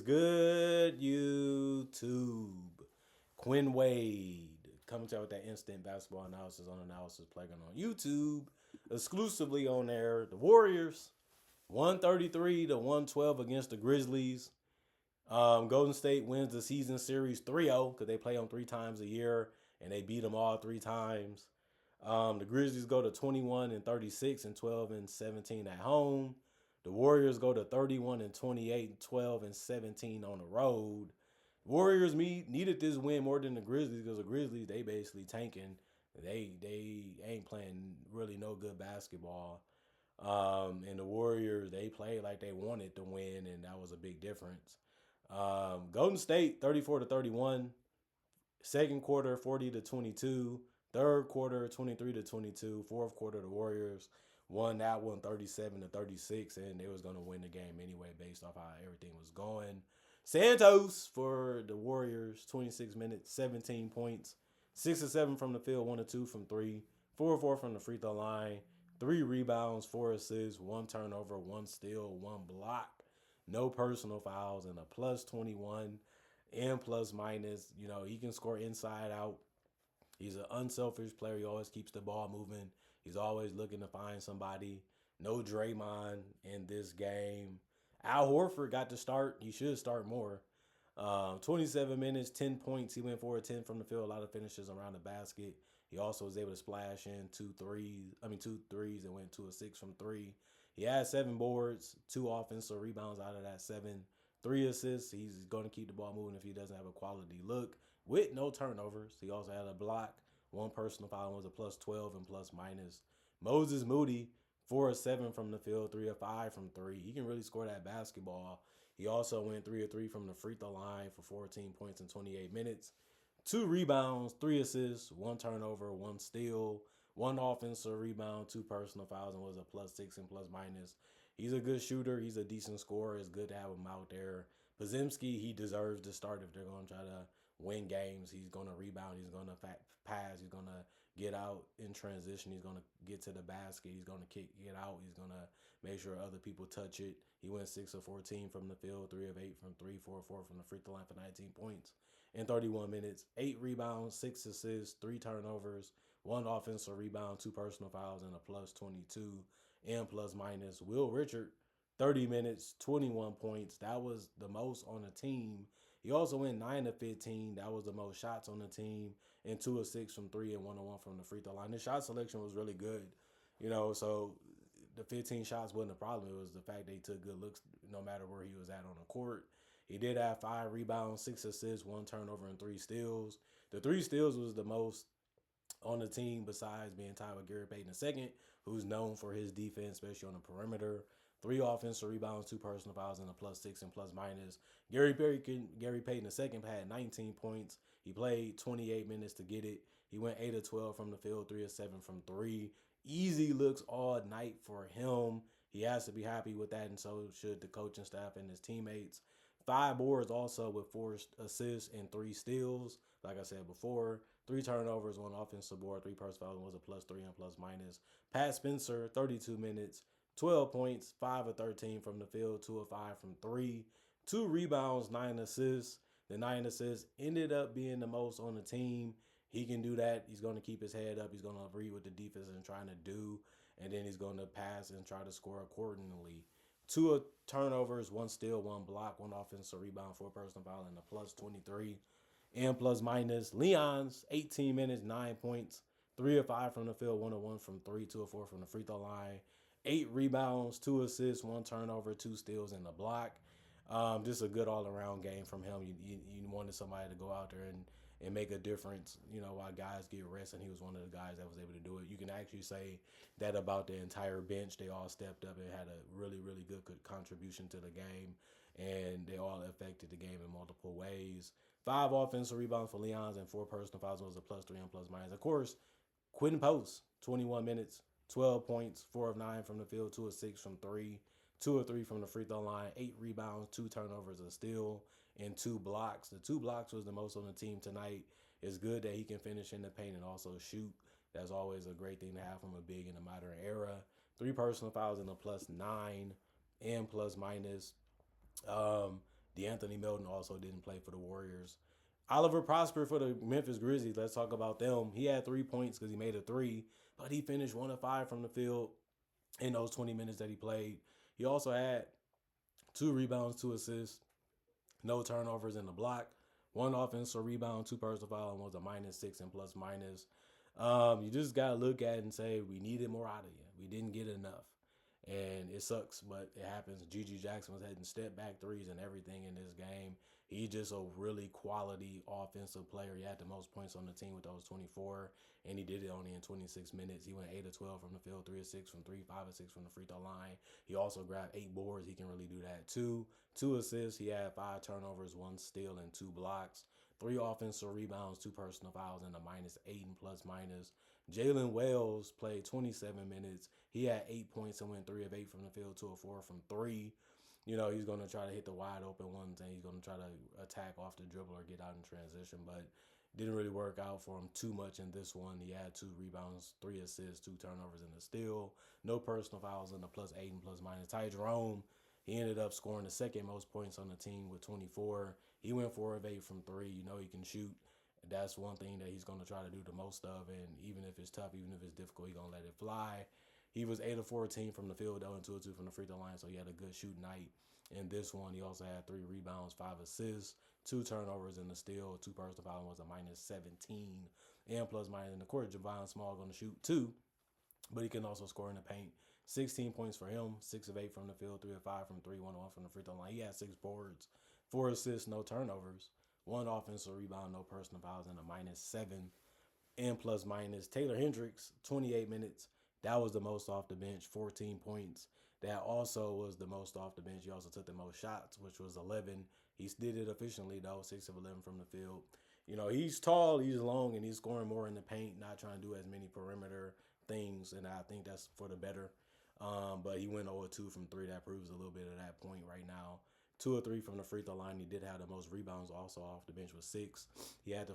good, YouTube? Quinn Wade coming to you with that instant basketball analysis on Analysis Playground on YouTube, exclusively on there. The Warriors 133 to 112 against the Grizzlies. Golden State wins the season series 3-0 because they play them 3 times a year and they beat them all 3 times. The Grizzlies go to 21 and 36 and 12 and 17 at home. The Warriors go to 31 and 28 and 12 and 17 on the road. Warriors needed this win more than the Grizzlies because the Grizzlies they basically tanking. They ain't playing really no good basketball. And the Warriors they played like they wanted to win, and that was a big difference. Golden State 34 to 31. Second quarter 40 to 22. Third quarter 23 to 22. Fourth quarter the Warriors won that one 37 to 36, and they was gonna win the game anyway based off how everything was going. Santos for the Warriors 26 minutes 17 points, 6 of 7 from the field, 1 of 2 from three, 4 of 4 from the free throw line, 3 rebounds, 4 assists, 1 turnover, 1 steal, 1 block. No personal fouls, and a plus 21 and plus minus. You know, he can score inside out. He's an unselfish player. He always keeps the ball moving. He's always looking to find somebody. No Draymond in this game. Al Horford got to start. He should start more. 27 minutes, 10 points. He went 4 of 10 from the field. A lot of finishes around the basket. He also was able to splash in 2 threes, and went 2 of 6 from three. He had 7 boards, 2 offensive rebounds out of that 7, 3 assists. He's going to keep the ball moving if he doesn't have a quality look with no turnovers. He also had a block, 1 personal foul, was a plus 12 and plus minus. Moses Moody, 4 of 7 from the field, 3 of 5 from three. He can really score that basketball. He also went 3 of 3 from the free throw line for 14 points in 28 minutes. 2 rebounds, 3 assists, 1 turnover, 1 steal, 1 offensive rebound, 2 personal fouls, and was a plus 6 and plus minus. He's a good shooter. He's a decent scorer. It's good to have him out there. Podziemski, he deserves to start if they're going to try to win games. He's going to rebound. He's going to pass. He's going to get out in transition. He's going to get to the basket. He's going to get out. He's going to make sure other people touch it. He went 6 of 14 from the field, 3 of 8 from three, 4 of 4 from the free throw line for 19 points in 31 minutes. 8 rebounds, 6 assists, 3 turnovers, 1 offensive rebound, 2 personal fouls, and a plus 22 and plus minus. Will Richard, 30 minutes, 21 points. That was the most on the team. He also went 9 of 15. That was the most shots on the team, and 2 of 6 from three and 1 of 1 from the free throw line. The shot selection was really good, so the 15 shots wasn't a problem. It was the fact that he took good looks no matter where he was at on the court. He did have 5 rebounds, 6 assists, 1 turnover, and 3 steals. The 3 steals was the most on the team besides being tied with Gary Payton II, who's known for his defense, especially on the perimeter. 3 offensive rebounds, 2 personal fouls, and a plus 6 and plus minus. Gary Payton II had 19 points. He played 28 minutes to get it. He went 8 of 12 from the field, 3 of 7 from three. Easy looks all night for him. He has to be happy with that, and so should the coaching staff and his teammates. 5 boards also with 4 assists and 3 steals. Like I said before, 3 turnovers, 1 offensive board, 3 personal fouls, was a plus 3 and plus minus. Pat Spencer, 32 minutes, 12 points, 5 of 13 from the field, 2 of 5 from three, 2 rebounds, 9 assists. The 9 assists ended up being the most on the team. He can do that. He's going to keep his head up. He's going to read what the defense is trying to do, and then he's going to pass and try to score accordingly. 2 turnovers, 1 steal, 1 block, 1 offensive rebound, 4 personal foul, and a plus 23 and plus minus. Leon's 18 minutes, 9 points, 3 of 5 from the field, 1 of 1 from three, 2 of 4 from the free throw line, 8 rebounds, 2 assists, 1 turnover, 2 steals, and a block. Just a good all-around game from him. You wanted somebody to go out there and make a difference, while guys get rest, and he was one of the guys that was able to do it. You can actually say that about the entire bench. They all stepped up and had a really, really good contribution to the game, and they all affected the game in multiple ways. 5 offensive rebounds for Leon's and 4 personal fouls was a plus 3 and plus minus. Of course, Quentin Post, 21 minutes, 12 points, 4 of 9 from the field, 2 of 6 from three, 2 of 3 from the free throw line, 8 rebounds, 2 turnovers, a steal, and 2 blocks. The 2 blocks was the most on the team tonight. It's good that he can finish in the paint and also shoot. That's always a great thing to have from a big in the modern era. 3 personal fouls and a plus 9 and plus minus. D'Anthony Melton also didn't play for the Warriors. Oliver Prosper for the Memphis Grizzlies. Let's talk about them. He had 3 points because he made a three, but he finished 1 of 5 from the field in those 20 minutes that he played. He also had 2 rebounds, 2 assists, no turnovers in the block, one offensive rebound, two personal foul, and was a -6 and plus minus. You just gotta look at it and say we needed more out of you. We didn't get enough, and it sucks, but it happens. Gigi Jackson was hitting step back threes and everything in this game. He's just a really quality offensive player. He had the most points on the team with those 24, and he did it only in 26 minutes. He went 8 of 12 from the field, 3 of 6 from three, 5 of 6 from the free throw line. He also grabbed 8 boards. He can really do that too. 2 assists. He had 5 turnovers, 1 steal, and 2 blocks. 3 offensive rebounds, 2 personal fouls, and a -8 and plus minus. Jalen Wells played 27 minutes. He had 8 points and went 3 of 8 from the field, 2 of 4 from three. He's going to try to hit the wide open ones, and he's going to try to attack off the dribble or get out in transition, but didn't really work out for him too much in this one. He had 2 rebounds, 3 assists, 2 turnovers, and a steal. No personal fouls in the +8 and plus minus. Ty Jerome, he ended up scoring the second most points on the team with 24. He went 4 of 8 from three. He can shoot. That's one thing that he's going to try to do the most of, and even if it's tough, even if it's difficult, he's going to let it fly. He was 8 of 14 from the field, though, and 2 of 2 from the free throw line, so he had a good shoot night. In this one, he also had 3 rebounds, 5 assists, 2 turnovers, and a steal. Two personal foul was a -17 and plus minus. In the court, Javon Small going to shoot two, but he can also score in the paint. 16 points for him, 6 of 8 from the field, 3 of 5 from three, 1 of 1 from the free throw line. He had 6 boards, 4 assists, no turnovers, one offensive rebound, no personal fouls, and a -7 and plus minus. Taylor Hendricks, 28 minutes. That was the most off the bench, 14 points. That also was the most off the bench. He also took the most shots, which was 11. He did it efficiently, though, 6 of 11 from the field. He's tall, he's long, and he's scoring more in the paint, not trying to do as many perimeter things, and I think that's for the better. But he went 0-2 from three. That proves a little bit of that point right now. 2 of 3 from the free throw line. He did have the most rebounds also off the bench with 6. He had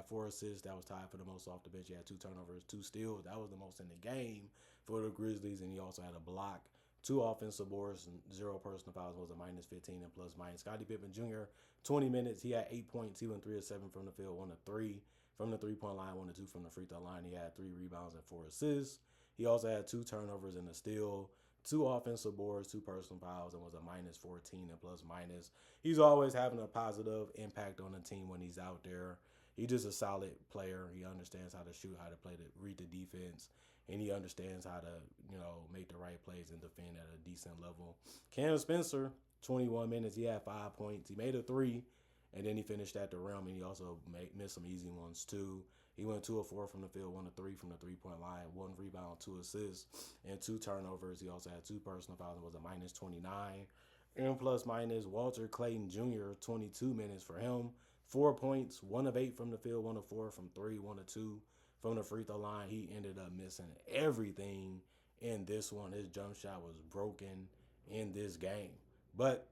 4 assists. That was tied for the most off the bench. He had 2 turnovers, 2 steals. That was the most in the game for the Grizzlies. And he also had a block, 2 offensive boards, and 0 personal fouls. Was a -15 and plus minus. Scottie Pippen Jr., 20 minutes. He had 8 points. He went 3 of 7 from the field, 1 of 3 from the 3-point line, 1 of 2 from the free throw line. He had 3 rebounds and 4 assists. He also had 2 turnovers and a steal, 2 offensive boards, 2 personal fouls, and was a -14 and plus minus. He's always having a positive impact on the team when he's out there. He's just a solid player. He understands how to shoot, how to play, to read the defense, and he understands how to, make the right plays and defend at a decent level. Cam Spencer, 21 minutes. He had 5 points. He made a three, and then he finished at the rim, and he also missed some easy ones too. He went 2 of 4 from the field, 1 of 3 from the 3-point line, 1 rebound, 2 assists, and 2 turnovers. He also had 2 personal fouls and was a -29. And plus minus, Walter Clayton Jr., 22 minutes for him. 4 points, 1 of 8 from the field, 1 of 4 from three, 1 of 2 from the free throw line. He ended up missing everything in this one. His jump shot was broken in this game. But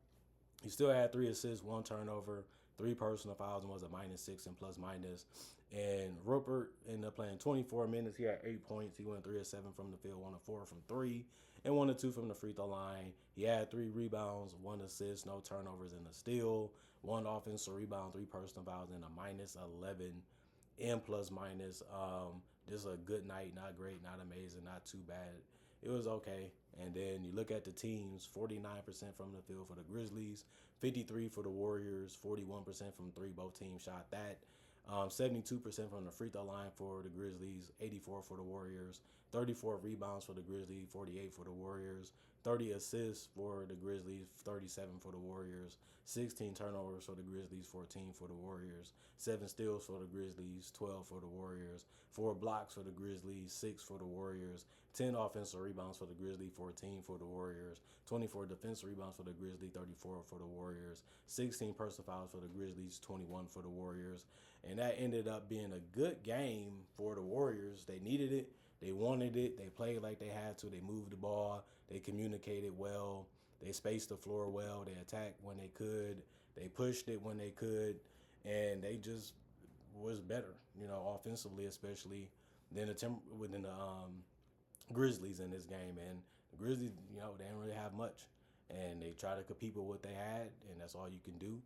he still had 3 assists, 1 turnover, 3 personal fouls, and was a -6 and plus minus. And Rupert ended up playing 24 minutes. He had 8 points. He went 3 of 7 from the field, 1 of 4 from three, and 1 of 2 from the free throw line. He had 3 rebounds, 1 assist, no turnovers, and a steal. 1 offensive rebound, 3 personal fouls, and a -11 and plus minus. Just a good night, not great, not amazing, not too bad. It was okay. And then you look at the teams, 49% from the field for the Grizzlies, 53 for the Warriors, 41% from three. Both teams shot that. 72% from the free throw line for the Grizzlies, 84 for the Warriors, 34 rebounds for the Grizzlies, 48 for the Warriors, 30 assists for the Grizzlies, 37 for the Warriors, 16 turnovers for the Grizzlies, 14 for the Warriors, 7 steals for the Grizzlies, 12 for the Warriors, 4 blocks for the Grizzlies, 6 for the Warriors, 10 offensive rebounds for the Grizzlies, 14 for the Warriors, 24 defensive rebounds for the Grizzlies, 34 for the Warriors, 16 personal fouls for the Grizzlies, 21 for the Warriors. And that ended up being a good game for the Warriors. They needed it. They wanted it. They played like they had to. They moved the ball. They communicated well. They spaced the floor well. They attacked when they could. They pushed it when they could. And they just was better, offensively especially than the Grizzlies in this game. And the Grizzlies, they didn't really have much. and they try to compete with what they had, and that's all you can do.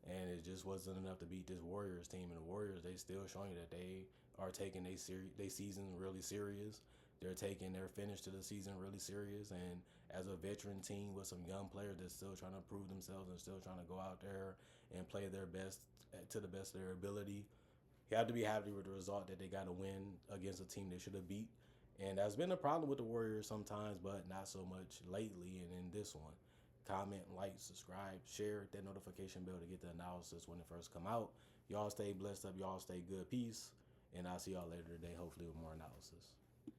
And it just wasn't enough to beat this Warriors team. And the Warriors, they still showing you that they are taking they season really serious. They're taking their finish to the season really serious. And as a veteran team with some young players that's still trying to prove themselves and still trying to go out there and play their best to the best of their ability, you have to be happy with the result that they got to win against a team they should have beat. And that's been a problem with the Warriors sometimes, but not so much lately. And in this one, comment, like, subscribe, share, hit that notification bell to get the analysis when it first come out. Y'all stay blessed up. Y'all stay good. Peace. And I'll see y'all later today, hopefully with more analysis.